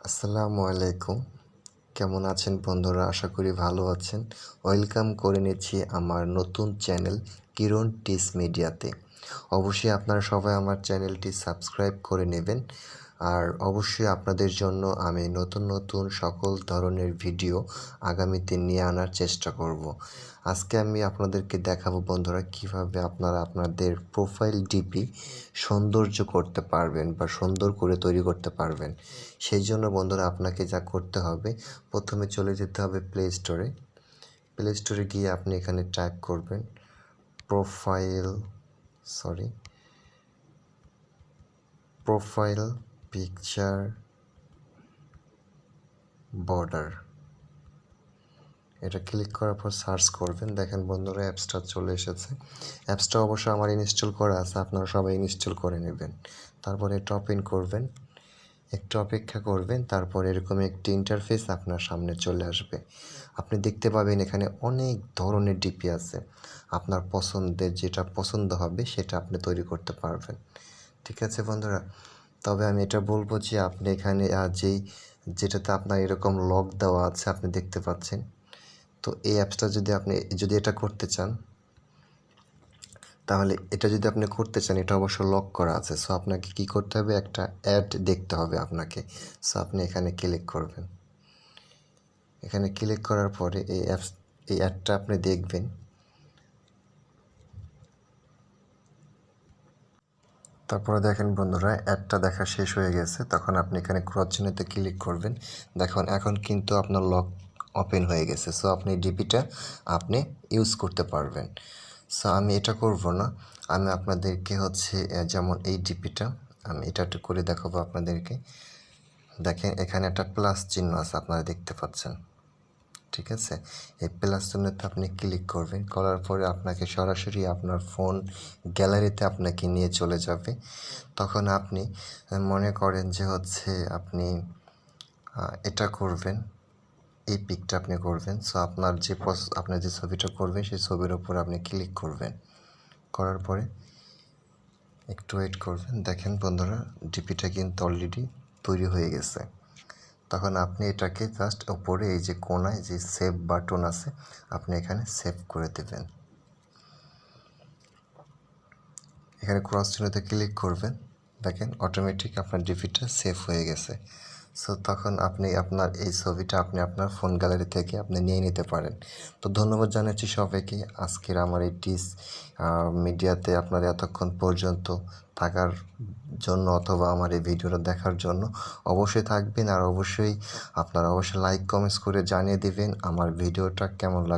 আসসালামু আলাইকুম। কেমন আছেন বন্ধুরা? আশা করি ভালো আছেন। ওয়েলকাম করে নিচ্ছি আমার নতুন চ্যানেল কিরণ টিস মিডিয়াতে। অবশ্যই আপনারা সবাই আমার চ্যানেলটি সাবস্ক্রাইব করে নেবেন। আর অবশ্যই আপনাদের জন্য আমি নতুন নতুন সকল ধরনের ভিডিও আগামীতে নিয়ে আনার চেষ্টা করব। আজকে আমি আপনাদেরকে দেখাবো বন্ধুরা কিভাবে আপনারা আপনাদের প্রোফাইল ডিপি সৌন্দর্য করতে পারবেন বা সুন্দর করে তৈরি করতে পারবেন। সেই জন্য বন্ধুরা আপনাকে যা করতে হবে, প্রথমে চলে যেতে হবে প্লে স্টোরে গিয়ে আপনি এখানে টাইপ করবেন প্রোফাইল পিকচার বর্ডার। এটা ক্লিক করার পর সার্চ করবেন। দেখেন বন্ধুরা অ্যাপসটা চলে এসেছে। অ্যাপসটা অবশ্য আমার ইনস্টল করা আছে, আপনারা সবাই ইনস্টল করে নেবেন। তারপরে এটা ওপেন করবেন, একটু অপেক্ষা করবেন, তারপর এরকম একটি ইন্টারফেস আপনার সামনে চলে আসবে। আপনি দেখতে পাবেন এখানে অনেক ধরনের ডিপি আছে। আপনার পছন্দের যেটা পছন্দ হবে সেটা আপনি তৈরি করতে পারবেন। ঠিক আছে বন্ধুরা? তবে আমি এটা বলবো যে আপনি এখানে যেটাতে আপনার এরকম লক দেওয়া আছে আপনি দেখতে পাচ্ছেন। তো এই অ্যাপসটা যদি এটা করতে চান, তাহলে এটা যদি আপনি করতে চান, এটা অবশ্য লক করা আছে। সো আপনাকে কি করতে হবে, একটা অ্যাড দেখতে হবে আপনাকে। সো আপনি এখানে ক্লিক করবেন। এখানে ক্লিক করার পরে এই অ্যাডটা আপনি দেখবেন। তারপরে দেখেন বন্ধুরা অ্যাডটা দেখা শেষ হয়ে গেছে। তখন আপনি এখানে ক্রস চিহ্নতে ক্লিক করবেন। দেখুন এখন কিন্তু আপনার লক ওপেন হয়ে গেছে। সো আপনি ডিপিটা আপনি ইউজ করতে পারবেন। সো আমি এটা করব না, আমি আপনাদেরকে যেমন এই ডিপিটা আমি এটা একটু করে দেখাবো আপনাদেরকে। দেখেন এখানে একটা প্লাস চিহ্ন আছে, আপনারা দেখতে পাচ্ছেন। ঠিক আছে, এই প্লাস চিহ্নতে আপনি ক্লিক করবেন। করার পরে আপনাকে সরাসরি আপনার ফোন গ্যালারিতে আপনাকে নিয়ে চলে যাবে। তখন আপনি মনে করেন যে আপনি এটা করবেন, এই পিকটা আপনি করবেন। সো আপনার যে ছবিটা করবেন সেই ছবির উপর আপনি ক্লিক করবেন। করার পরে একটু ওয়েট করবেন। দেখেন বন্ধুরা ডিপিটা কিন্তু অলরেডি তৈরি হয়ে গেছে। তখন আপনি এটাকে জাস্ট উপরে এই যে কোনায় যে সেভ বাটন আছে আপনি এখানে সেভ করে দেবেন। এখানে ক্রস চিহ্নতে ক্লিক করবেন। দেখেন অটোমেটিক আপনার ডিপিটা সেভ হয়ে গেছে। সো তখন আপনি আপনার এই ছবিটা আপনি আপনার ফোন গ্যালারি থেকে আপনি নিয়ে নিতে পারেন। তো ধন্যবাদ জানাচ্ছি সবাইকে আজকের আমার এই টিস মিডিয়াতে আপনার এতক্ষণ পর্যন্ত থাকার জন্য অথবা আমার এই ভিডিওটা দেখার জন্য। অবশ্যই থাকবেন আর অবশ্যই আপনারা লাইক কমেন্টস করে জানিয়ে দিবেন আমার ভিডিওটা কেমন লাগে।